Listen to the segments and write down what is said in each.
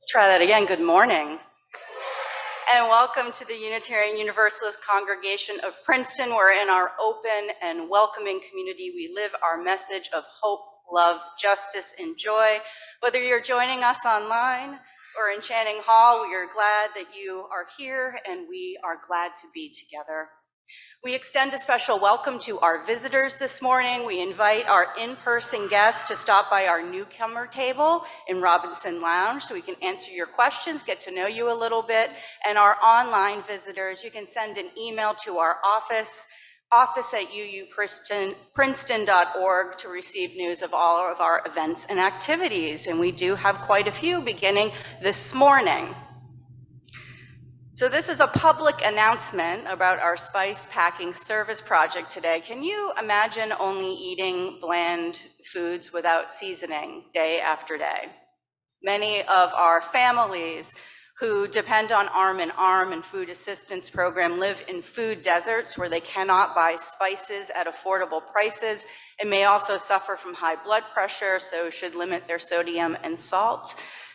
Try that again. Good morning. And welcome to the Unitarian Universalist Congregation of Princeton, where in our open and welcoming community, we live our message of hope, love, justice, and joy. Whether you're joining us online or in Channing Hall, we are glad that you are here, and we are glad to be together. We extend a special welcome to our visitors this morning. We invite our in-person guests to stop by our newcomer table in Robinson Lounge so we can answer your questions, get to know you a little bit. And our online visitors, you can send an email to our office at uuprinceton.org to receive news of all of our events and activities. And we do have quite a few beginning this morning. So this is a public announcement about our spice packing service project today. Can you imagine only eating bland foods without seasoning day after day? Many of our families who depend on Arm in Arm and food assistance program live in food deserts where they cannot buy spices at affordable prices and may also suffer from high blood pressure, so should limit their sodium and salt.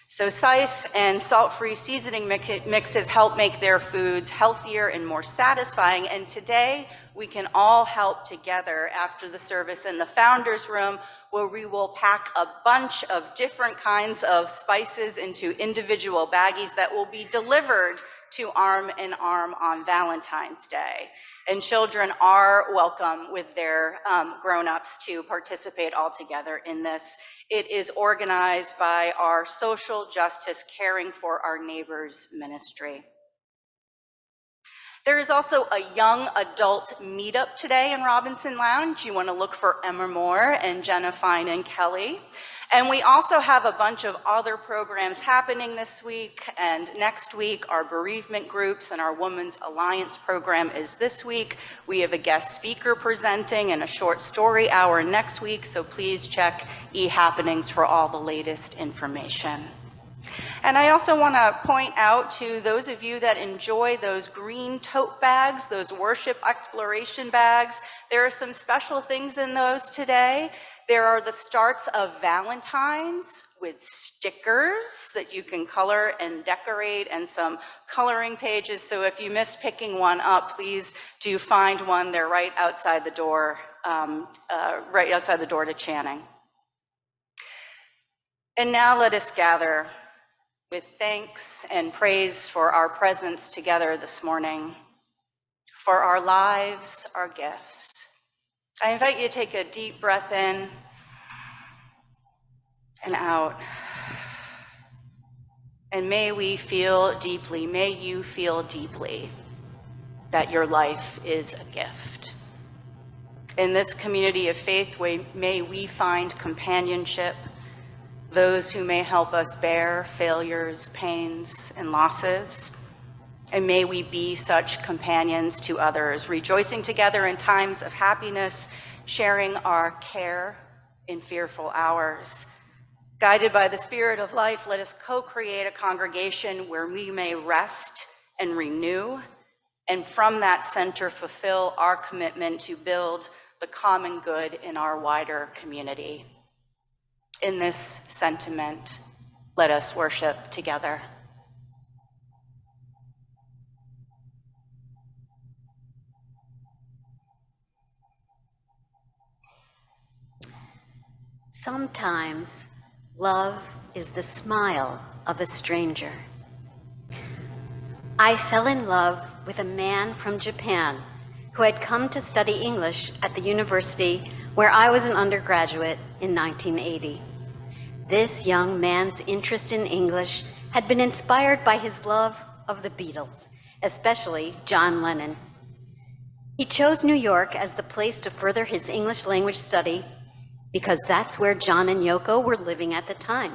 So spice and salt-free seasoning mixes help make their foods healthier and more satisfying. And today, we can all help together after the service in the Founders Room, where we will pack a bunch of different kinds of spices into individual baggies that will be delivered to Arm in Arm on Valentine's Day. And children are welcome with their grown-ups to participate all together in this. It is organized by our Social Justice Caring for Our Neighbors ministry. There is also a young adult meetup today in Robinson Lounge. You want to look for Emma Moore and Jenna Fine and Kelly. And we also have a bunch of other programs happening this week and next week. Our bereavement groups and our Women's Alliance program is this week. We have a guest speaker presenting and a short story hour next week, so please check eHappenings for all the latest information. And I also want to point out to those of you that enjoy those green tote bags, those worship exploration bags, there are some special things in those today. There are the starts of Valentines with stickers that you can color and decorate, and some coloring pages. So if you miss picking one up, please do find one. They're right outside the door to Channing. And now let us gather with thanks and praise for our presence together this morning, for our lives, our gifts. I invite you to take a deep breath in and out. And may we feel deeply, may you feel deeply that your life is a gift. In this community of faith, may we find companionship, those who may help us bear failures, pains, and losses. And may we be such companions to others, rejoicing together in times of happiness, sharing our care in fearful hours. Guided by the Spirit of life, let us co-create a congregation where we may rest and renew, and from that center fulfill our commitment to build the common good in our wider community. In this sentiment, let us worship together. Sometimes love is the smile of a stranger. I fell in love with a man from Japan who had come to study English at the university where I was an undergraduate in 1980. This young man's interest in English had been inspired by his love of the Beatles, especially John Lennon. He chose New York as the place to further his English language study because that's where John and Yoko were living at the time.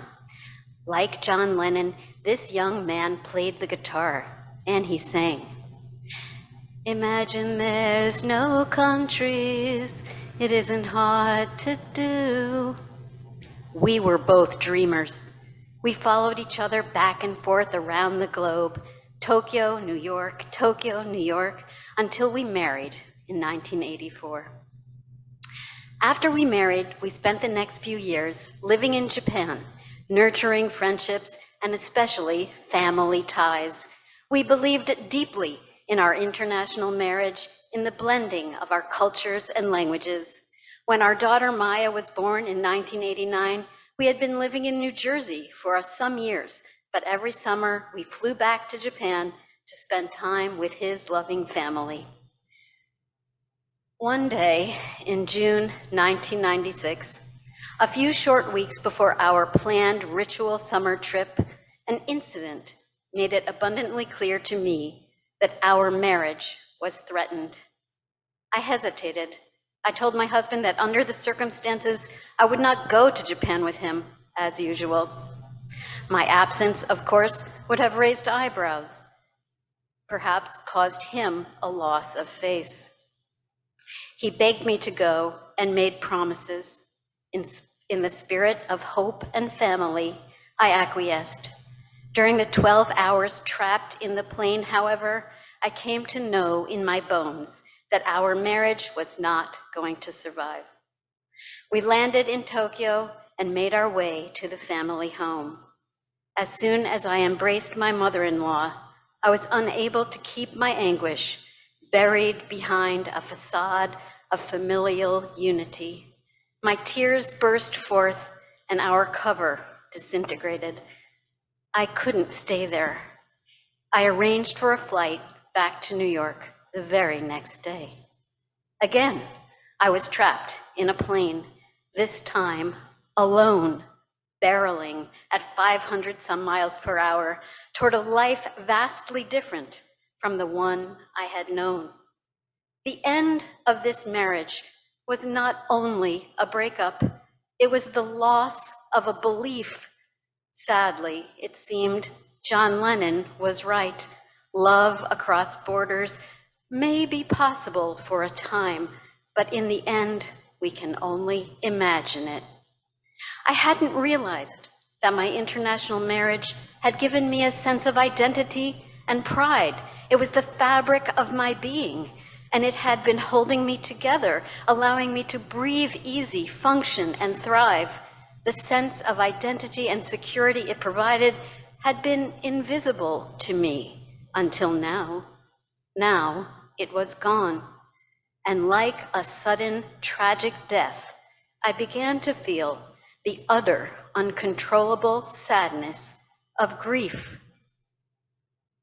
Like John Lennon, this young man played the guitar, and he sang. Imagine there's no countries, it isn't hard to do. We were both dreamers. We followed each other back and forth around the globe, Tokyo, New York, until we married in 1984. After we married, we spent the next few years living in Japan, nurturing friendships and especially family ties. We believed deeply in our international marriage, in the blending of our cultures and languages. When our daughter Maya was born in 1989, we had been living in New Jersey for some years, but every summer we flew back to Japan to spend time with his loving family. One day in June 1996, a few short weeks before our planned ritual summer trip, an incident made it abundantly clear to me that our marriage was threatened. I hesitated. I told my husband that under the circumstances, I would not go to Japan with him as usual. My absence, of course, would have raised eyebrows, perhaps caused him a loss of face. He begged me to go and made promises. In the spirit of hope and family, I acquiesced. During the 12 hours trapped in the plane, however, I came to know in my bones that our marriage was not going to survive. We landed in Tokyo and made our way to the family home. As soon as I embraced my mother-in-law, I was unable to keep my anguish buried behind a facade of familial unity. My tears burst forth and our cover disintegrated. I couldn't stay there. I arranged for a flight back to New York the very next day. Again, I was trapped in a plane, this time alone, barreling at 500 some miles per hour toward a life vastly different from the one I had known. The end of this marriage was not only a breakup, it was the loss of a belief. Sadly, it seemed John Lennon was right. Love across borders may be possible for a time, but in the end, we can only imagine it. I hadn't realized that my international marriage had given me a sense of identity and pride. It was the fabric of my being, and it had been holding me together, allowing me to breathe easy, function, and thrive. The sense of identity and security it provided had been invisible to me until now. Now it was gone, and like a sudden tragic death, I began to feel the utter, uncontrollable sadness of grief.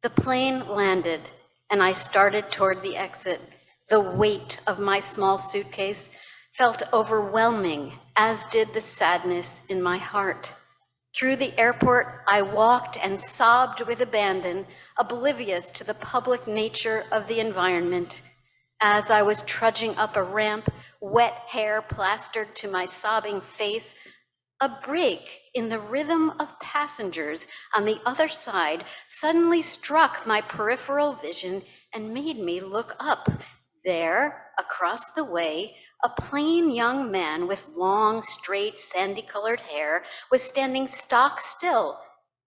The plane landed, and I started toward the exit. The weight of my small suitcase felt overwhelming, as did the sadness in my heart. Through the airport, I walked and sobbed with abandon, oblivious to the public nature of the environment. As I was trudging up a ramp, wet hair plastered to my sobbing face, a break in the rhythm of passengers on the other side suddenly struck my peripheral vision and made me look up. There, across the way, a plain young man with long, straight, sandy-colored hair was standing stock still,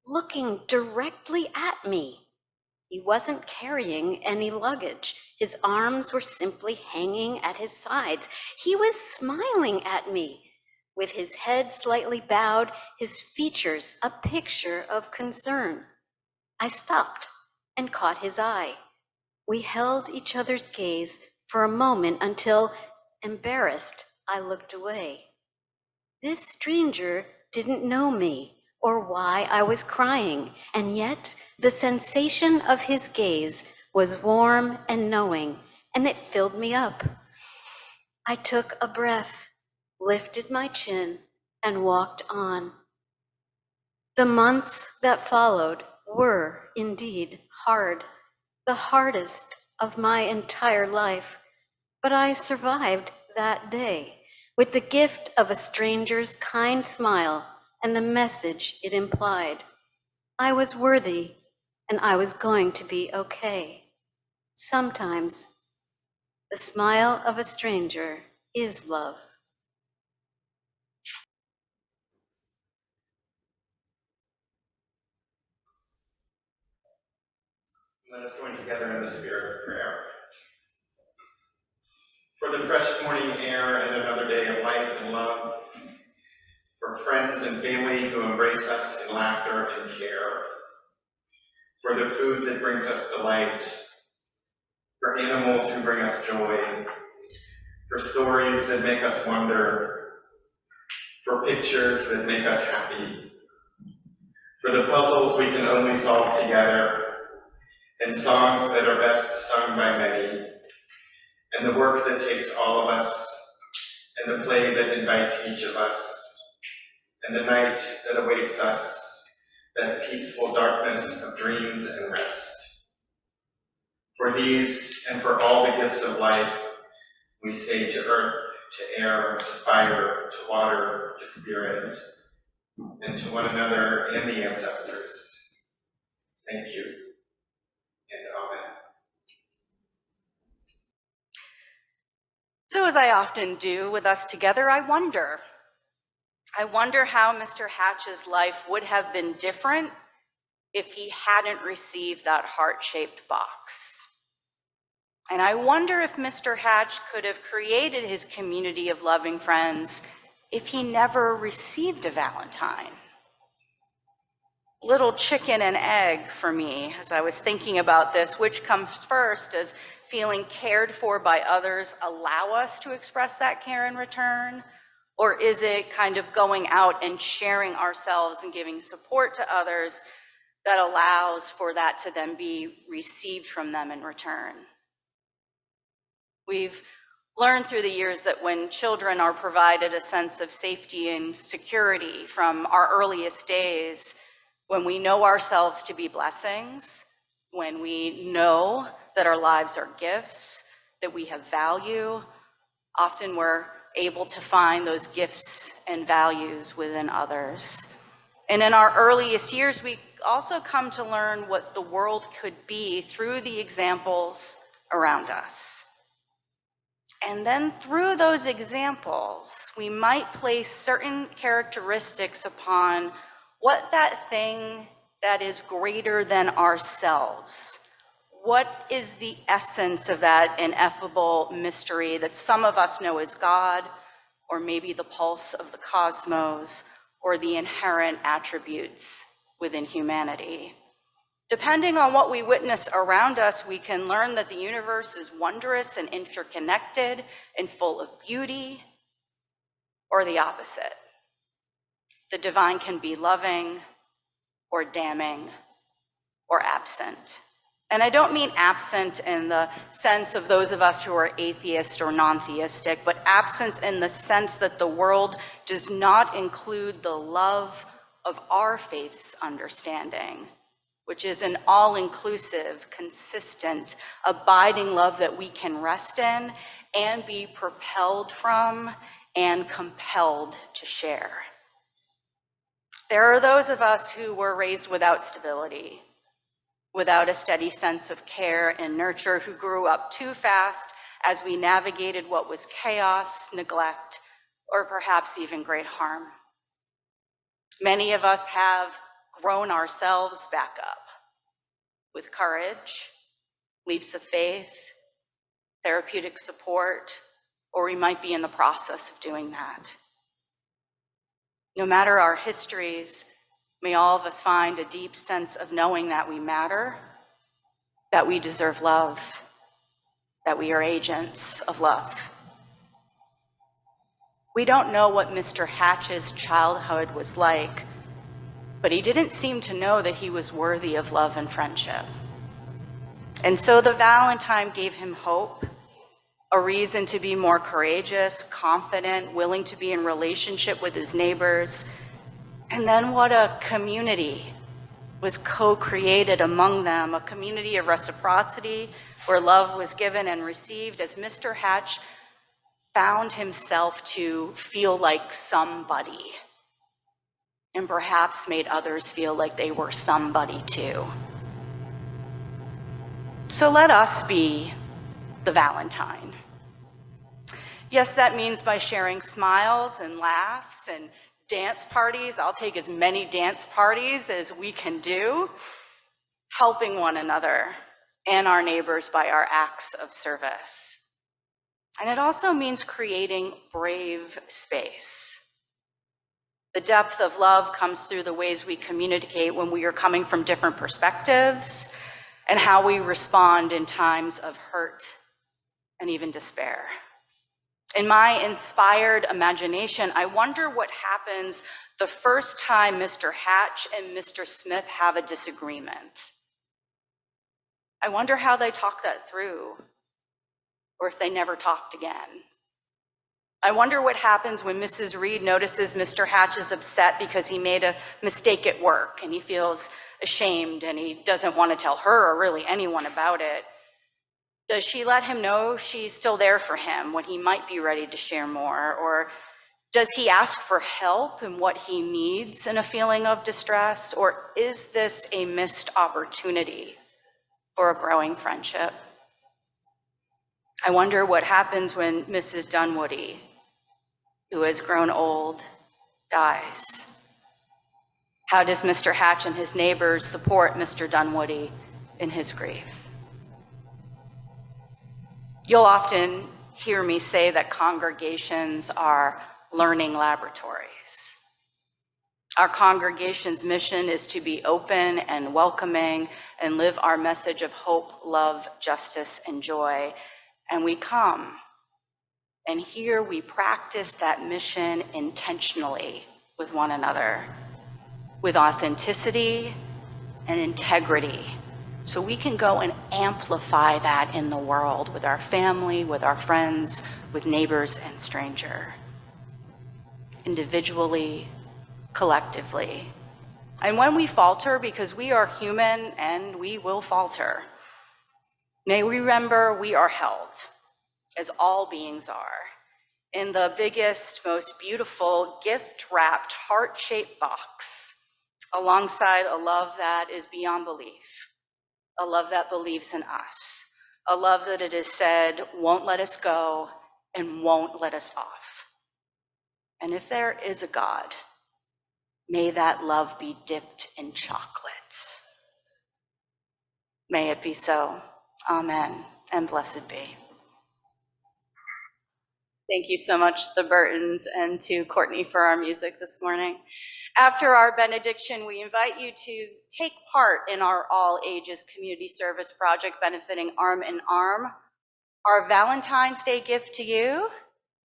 looking directly at me. He wasn't carrying any luggage. His arms were simply hanging at his sides. He was smiling at me. With his head slightly bowed, his features a picture of concern. I stopped and caught his eye. We held each other's gaze for a moment until, embarrassed, I looked away. This stranger didn't know me or why I was crying, and yet the sensation of his gaze was warm and knowing, and it filled me up. I took a breath, lifted my chin, and walked on. The months that followed were indeed hard, the hardest of my entire life, but I survived that day with the gift of a stranger's kind smile and the message it implied. I was worthy, and I was going to be okay. Sometimes the smile of a stranger is love. Let us join together in the spirit of prayer. for the fresh morning air and another day of light and love, for friends and family who embrace us in laughter and care, for the food that brings us delight, for animals who bring us joy, for stories that make us wonder, for pictures that make us happy, for the puzzles we can only solve together, and songs that are best sung by many, and the work that takes all of us, and the play that invites each of us, and the night that awaits us, that peaceful darkness of dreams and rest. For these and for all the gifts of life, we say to earth, to air, to fire, to water, to spirit, and to one another and the ancestors, thank you and amen. So as I often do with us together, I wonder how Mr. Hatch's life would have been different if he hadn't received that heart-shaped box. And I wonder if Mr. Hatch could have created his community of loving friends if he never received a Valentine. Little chicken and egg for me as I was thinking about this, which comes first? Does feeling cared for by others allow us to express that care in return? Or is it kind of going out and sharing ourselves and giving support to others that allows for that to then be received from them in return? We've learned through the years that when children are provided a sense of safety and security from our earliest days, when we know ourselves to be blessings, when we know that our lives are gifts, that we have value, often we're able to find those gifts and values within others. And in our earliest years, we also come to learn what the world could be through the examples around us. And then through those examples, we might place certain characteristics upon what that thing that is greater than ourselves, what is the essence of that ineffable mystery that some of us know as God, or maybe the pulse of the cosmos, or the inherent attributes within humanity. Depending on what we witness around us, we can learn that the universe is wondrous and interconnected and full of beauty, or the opposite. The divine can be loving or damning or absent. And I don't mean absent in the sense of those of us who are atheist or non-theistic, but absence in the sense that the world does not include the love of our faith's understanding, which is an all-inclusive, consistent, abiding love that we can rest in and be propelled from and compelled to share. There are those of us who were raised without stability, without a steady sense of care and nurture, who grew up too fast as we navigated what was chaos, neglect, or perhaps even great harm. Many of us have grown ourselves back up with courage, leaps of faith, therapeutic support, or we might be in the process of doing that. No matter our histories, may all of us find a deep sense of knowing that we matter, that we deserve love, that we are agents of love. We don't know what Mr. Hatch's childhood was like, but he didn't seem to know that he was worthy of love and friendship. And so the Valentine gave him hope, a reason to be more courageous, confident, willing to be in relationship with his neighbors. And then what a community was co-created among them, a community of reciprocity where love was given and received as Mr. Hatch found himself to feel like somebody, and perhaps made others feel like they were somebody too. So let us be the Valentine. Yes, that means by sharing smiles and laughs and dance parties. I'll take as many dance parties as we can do, helping one another and our neighbors by our acts of service. And it also means creating brave space. The depth of love comes through the ways we communicate when we are coming from different perspectives and how we respond in times of hurt and even despair. In my inspired imagination, I wonder what happens the first time Mr. Hatch and Mr. Smith have a disagreement. I wonder how they talk that through, or if they never talked again. I wonder what happens when Mrs. Reed notices Mr. Hatch is upset because he made a mistake at work and he feels ashamed and he doesn't want to tell her or really anyone about it. Does she let him know she's still there for him when he might be ready to share more? Or does he ask for help in what he needs in a feeling of distress? Or is this a missed opportunity for a growing friendship? I wonder what happens when Mrs. Dunwoody, who has grown old, dies. How does Mr. Hatch and his neighbors support Mr. Dunwoody in his grief? You'll often hear me say that congregations are learning laboratories. Our congregation's mission is to be open and welcoming and live our message of hope, love, justice, and joy. And we come, and here we practice that mission intentionally with one another, with authenticity and integrity, so we can go and amplify that in the world with our family, with our friends, with neighbors and stranger, individually, collectively. And when we falter, because we are human and we will falter, may we remember we are held, as all beings are, in the biggest, most beautiful, gift-wrapped, heart-shaped box, alongside a love that is beyond belief, a love that believes in us, a love that it is said won't let us go and won't let us off. And if there is a God, may that love be dipped in chocolate. May it be so. Amen, and blessed be. Thank you so much to the Burtons and to Courtney for our music this morning. After our benediction, we invite you to take part in our all ages community service project benefiting Arm in Arm. Our Valentine's Day gift to you,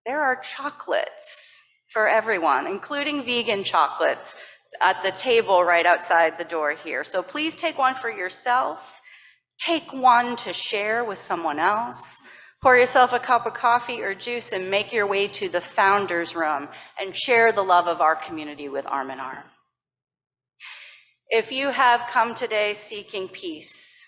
there are chocolates for everyone, including vegan chocolates at the table right outside the door here. So please take one for yourself, take one to share with someone else. Pour yourself a cup of coffee or juice and make your way to the Founders Room and share the love of our community with Arm in Arm. If you have come today seeking peace,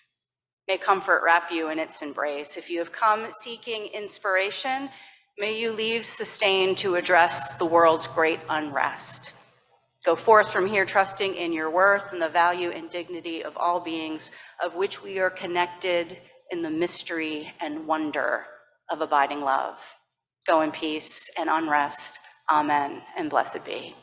may comfort wrap you in its embrace. If you have come seeking inspiration, may you leave sustained to address the world's great unrest. Go forth from here trusting in your worth and the value and dignity of all beings, of which we are connected in the mystery and wonder of abiding love. Go in peace and unrest. Amen, and blessed be.